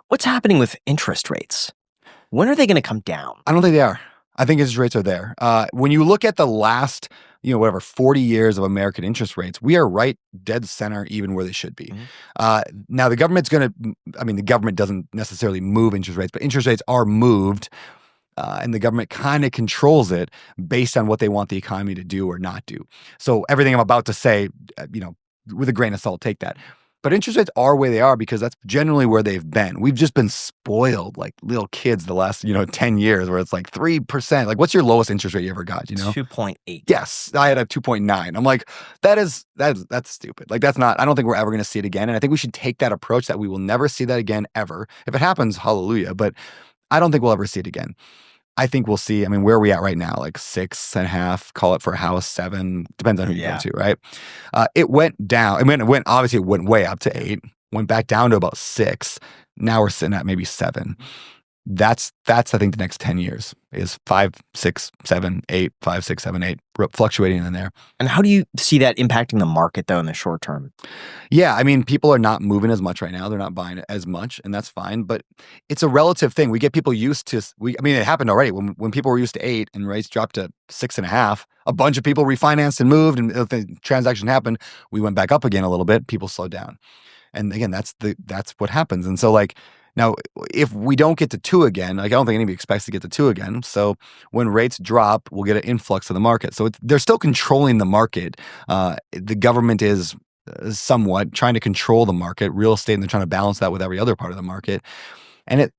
What's happening with interest rates? When are they going to come down? I don't think they are. I think interest rates are there. When you look at the last, 40 years of American interest rates, we are right dead center, even where they should be. Now, the government's going to, the government doesn't necessarily move interest rates, but interest rates are moved, and the government kind of controls it based on what they want the economy to do or not do. So everything I'm about to say, with a grain of salt, take that. But interest rates are where they are because that's generally where they've been. We've just been spoiled like little kids the last, 10 years where it's like 3%. Like, what's your lowest interest rate you ever got, 2.8. Yes, I had a 2.9. I'm like, that's stupid. Like, that's not, I don't think we're ever going to see it again. And I think we should take that approach that we will never see that again, ever. If it happens, hallelujah. But I don't think we'll ever see it again. I think we'll see, where are we at right now? Like 6.5, call it for a house, 7, depends on who you go to, right? It went down. Obviously it went way up to 8, went back down to about 6. Now we're sitting at maybe 7. That's I think the next 10 years is 5, 6, 7, 8, 5, 6, 7, 8, fluctuating in there. And how do you see that impacting the market though in the short term? Yeah, people are not moving as much right now. They're not buying as much, and that's fine. But it's a relative thing. We get people used to. It happened already when people were used to 8 and rates dropped to 6.5. A bunch of people refinanced and moved, and if the transaction happened, we went back up again a little bit. People slowed down, and again, that's what happens. And so now, if we don't get to 2 again, I don't think anybody expects to get to 2 again. So when rates drop, we'll get an influx of the market. So they're still controlling the market. The government is somewhat trying to control the market, real estate, and they're trying to balance that with every other part of the market. And it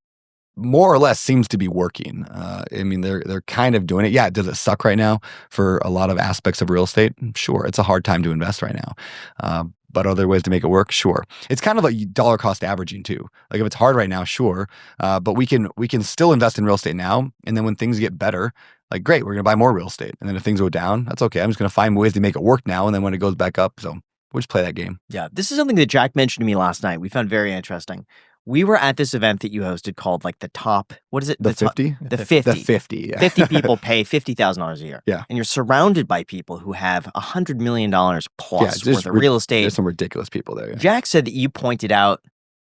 more or less seems to be working. They're kind of doing it. Yeah, does it suck right now for a lot of aspects of real estate? Sure, it's a hard time to invest right now. But are there ways to make it work? Sure. It's kind of like dollar cost averaging too. Like if it's hard right now, sure. But we can still invest in real estate now. And then when things get better, like great, we're going to buy more real estate. And then if things go down, that's okay. I'm just going to find ways to make it work now. And then when it goes back up, so we'll just play that game. Yeah. This is something that Jack mentioned to me last night. We found very interesting. We were at this event that you hosted called like the top, what is it? The 50? The 50. The 50, yeah. 50 people pay $50,000 a year. Yeah. And you're surrounded by people who have $100 million plus worth of real estate. There's some ridiculous people there. Yeah. Jack said that you pointed out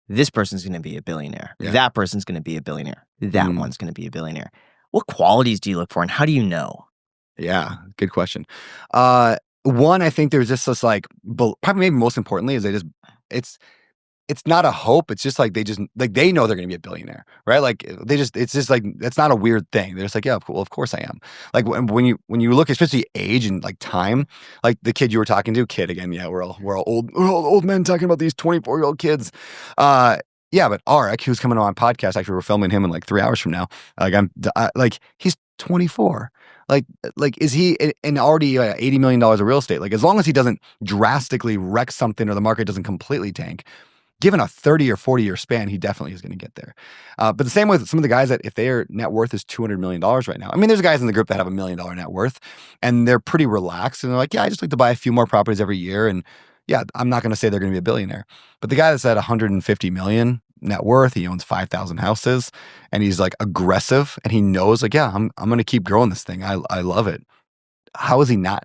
this person's going to be a billionaire. Yeah. That person's going to be a billionaire. That one's going to be a billionaire. What qualities do you look for and how do you know? Yeah, good question. One, I think there's just this probably maybe most importantly is it's not a hope. It's just they know they're going to be a billionaire, right? It's just it's not a weird thing. They're just like, yeah, well, of course I am. Like when you look, especially age and time, like the kid you were talking to, again, yeah, we're all old men talking about these 24-year-old kids. Yeah, but Arik, who's coming on my podcast, actually, we're filming him in 3 hours from now. He's 24. Is he in already $80 million of real estate? As long as he doesn't drastically wreck something or the market doesn't completely tank, given a 30 or 40 year span, he definitely is going to get there. But the same with some of the guys that if their net worth is $200 million right now. There's guys in the group that have $1 million net worth and they're pretty relaxed and they're like, yeah, I just like to buy a few more properties every year. And yeah, I'm not going to say they're going to be a billionaire. But the guy that's at 150 million net worth, he owns 5,000 houses and he's aggressive and he knows yeah, I'm going to keep growing this thing. I love it. How is he not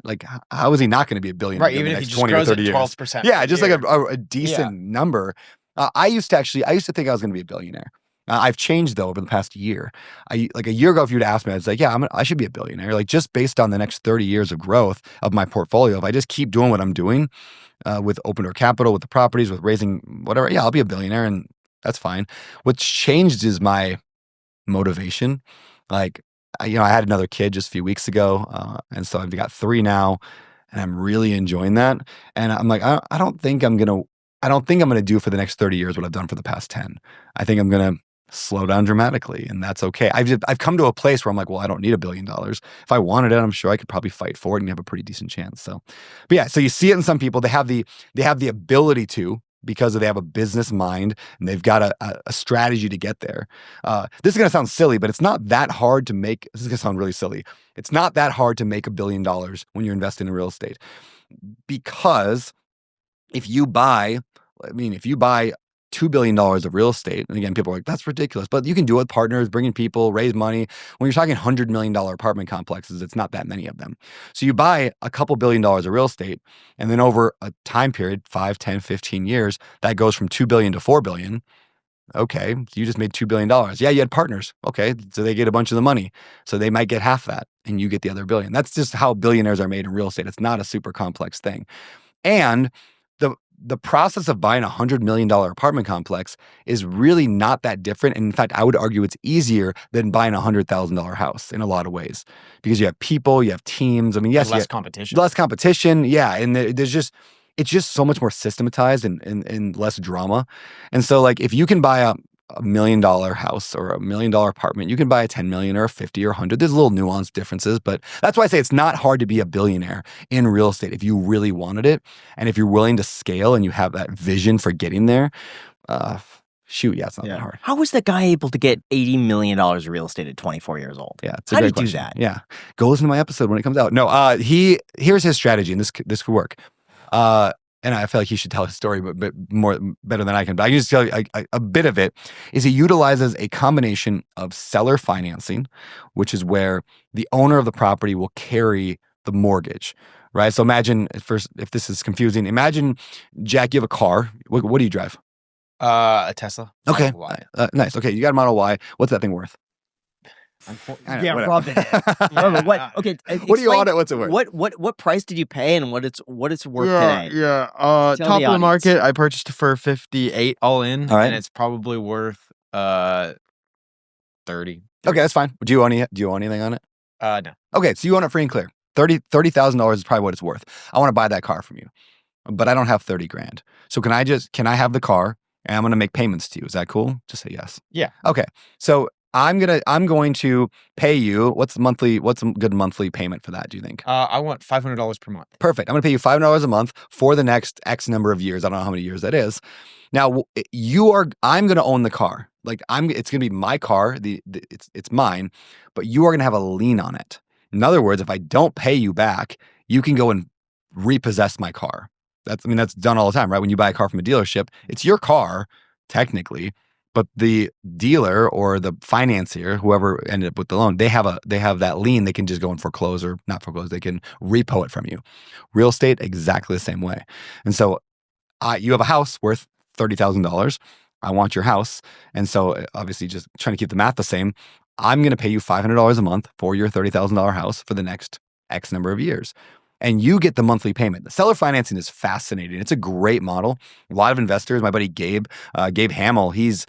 how is he not going to be a billionaire right, in even the if next he just 20 or grows 30 at years? 12%. Yeah, just a decent number. I used to think I was going to be a billionaire. I've changed though over the past year. A year ago, if you'd asked me, I was like, yeah, I should be a billionaire. Just based on the next 30 years of growth of my portfolio, if I just keep doing what I'm doing with Open Door Capital, with the properties, with raising whatever, yeah, I'll be a billionaire and that's fine. What's changed is my motivation. I had another kid just a few weeks ago, and so I've got 3 now, and I'm really enjoying that. And I'm like, I don't think I'm gonna do for the next 30 years what I've done for the past 10. I think I'm gonna slow down dramatically, and that's okay. I've come to a place where I'm like, well, I don't need $1 billion. If I wanted it, I'm sure I could probably fight for it and have a pretty decent chance. So, but yeah, so you see it in some people. They have the ability to. Because they have a business mind and they've got a strategy to get there. This is going to sound silly, but it's not that hard to make. This is going to sound really silly. It's not that hard to make $1 billion when you're investing in real estate. Because if you buy $2 billion of real estate, and again, people are like, that's ridiculous. But you can do it with partners, bringing people, raise money. When you're talking $100 million apartment complexes, it's not that many of them. So you buy a couple $1 billion of real estate, and then over a time period, 5, 10, 15 years, that goes from $2 billion to $4 billion. Okay, you just made $2 billion. Yeah, you had partners. Okay, so they get a bunch of the money. So they might get half that and you get the other billion. That's just how billionaires are made in real estate. It's not a super complex thing. And the process of buying $100 million apartment complex is really not that different. And in fact, I would argue it's easier than buying a $100,000 house in a lot of ways, because you have people, you have teams. I mean, yes, less competition. Less competition, yeah. And it's just so much more systematized and less drama. And so, like, if you can buy a $1 million house or a $1 million apartment, you can buy a 10 million or a 50 or 100. There's little nuanced differences, but that's why I say it's not hard to be a billionaire in real estate if you really wanted it. And if you're willing to scale and you have that vision for getting there, it's not that hard. How was the guy able to get $80 million of real estate at 24 years old? Yeah, how did he do that? Yeah, go listen to my episode when it comes out. No, here's his strategy, and this could work. And I feel like he should tell his story, but better than I can. But I can just tell you a bit of it. Is he utilizes a combination of seller financing, which is where the owner of the property will carry the mortgage, right? So imagine, first, if this is confusing, imagine, Jack, you have a car. What do you drive? A Tesla. Okay, nice. Okay, you got a Model Y. What's that thing worth? Rub it in. What? Okay. What do you want it? What's it worth? What price did you pay and what it's worth today? Yeah. Top of the market, I purchased it for 58 all in, all right. And it's probably worth 30. Okay, that's fine. Do you own anything on it? No. Okay, so you own it free and clear. $30,000 is probably what it's worth. I want to buy that car from you, but I don't have 30 grand. So can I have the car and I'm going to make payments to you? Is that cool? Just say yes. Yeah. Okay. So I'm going to pay you. What's a good monthly payment for that, do you think? I want $500 per month. Perfect. I'm going to pay you $500 a month for the next X number of years. I don't know how many years that is. Now I'm going to own the car. Like it's going to be my car. It's mine, but you are going to have a lien on it. In other words, if I don't pay you back, you can go and repossess my car. That's done all the time, right? When you buy a car from a dealership, it's your car technically, but the dealer or the financier, whoever ended up with the loan, they have that lien. They can just go and foreclose, or not foreclose. They can repo it from you. Real estate, exactly the same way. And so, you have a house worth $30,000. I want your house, and so obviously, just trying to keep the math the same, I'm going to pay you $500 a month for your $30,000 house for the next X number of years. And you get the monthly payment. The seller financing is fascinating. It's a great model. A lot of investors, my buddy Gabe Hamill, he's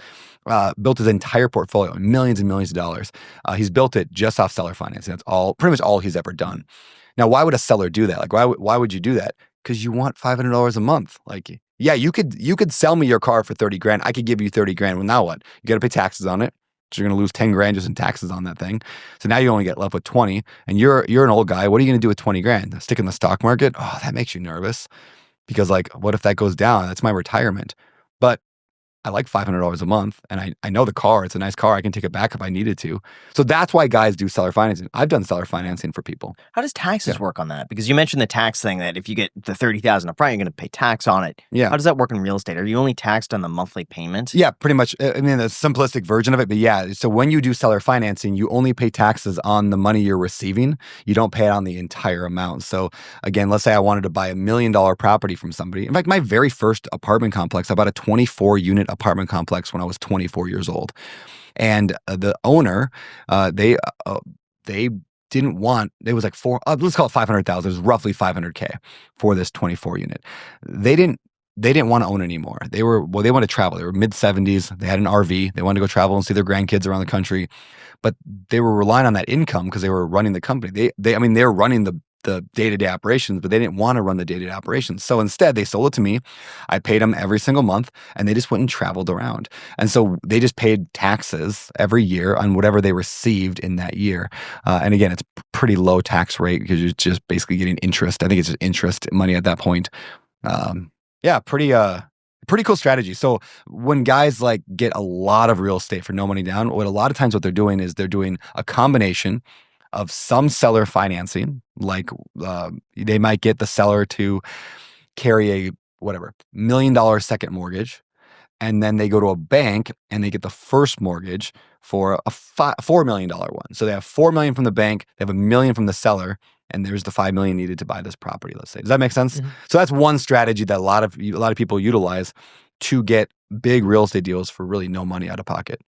built his entire portfolio, millions and millions of dollars. He's built it just off seller financing. That's pretty much all he's ever done. Now, why would a seller do that? Like, why would you do that? Because you want $500 a month. Like, yeah, you could sell me your car for 30 grand. I could give you 30 grand. Well, now what? You got to pay taxes on it. So you're going to lose 10 grand just in taxes on that thing. So now you only get left with 20, and you're an old guy. What are you going to do with 20 grand? Stick in the stock market? Oh, that makes you nervous, because like, what if that goes down? That's my retirement. But I like $500 a month, and I know the car. It's a nice car. I can take it back if I needed to. So that's why guys do seller financing. I've done seller financing for people. How does taxes work on that? Because you mentioned the tax thing, that if you get the $30,000 up front, you're going to pay tax on it. Yeah. How does that work in real estate? Are you only taxed on the monthly payment? Yeah, pretty much. I mean, the simplistic version of it, but yeah. So when you do seller financing, you only pay taxes on the money you're receiving. You don't pay it on the entire amount. So again, let's say I wanted to buy $1 million property from somebody. In fact, my very first apartment complex, I bought a 24-unit apartment complex when I was 24 years old. And the owner, they didn't want, it was like let's call it 500,000. It was roughly 500K for this 24 unit. They didn't want to own anymore. They wanted to travel. They were mid-70s. They had an RV. They wanted to go travel and see their grandkids around the country, but they were relying on that income because they were running the company. They were running the day-to-day operations, but they didn't want to run the day-to-day operations. So instead, they sold it to me. I paid them every single month, and they just went and traveled around. And so they just paid taxes every year on whatever they received in that year. And again, it's pretty low tax rate because you're just basically getting interest. I think it's just interest money at that point. Yeah, pretty cool strategy. So when guys like get a lot of real estate for no money down, a lot of times what they're doing is they're doing a combination of some seller financing, like they might get the seller to carry a $1 million second mortgage, and then they go to a bank and they get the first mortgage for a $4 million one. So they have $4 million from the bank, they have $1 million from the seller, and there's the $5 million needed to buy this property, let's say. Does that make sense? Mm-hmm. So that's one strategy that a lot of people utilize. to get big real estate deals for really no money out of pocket.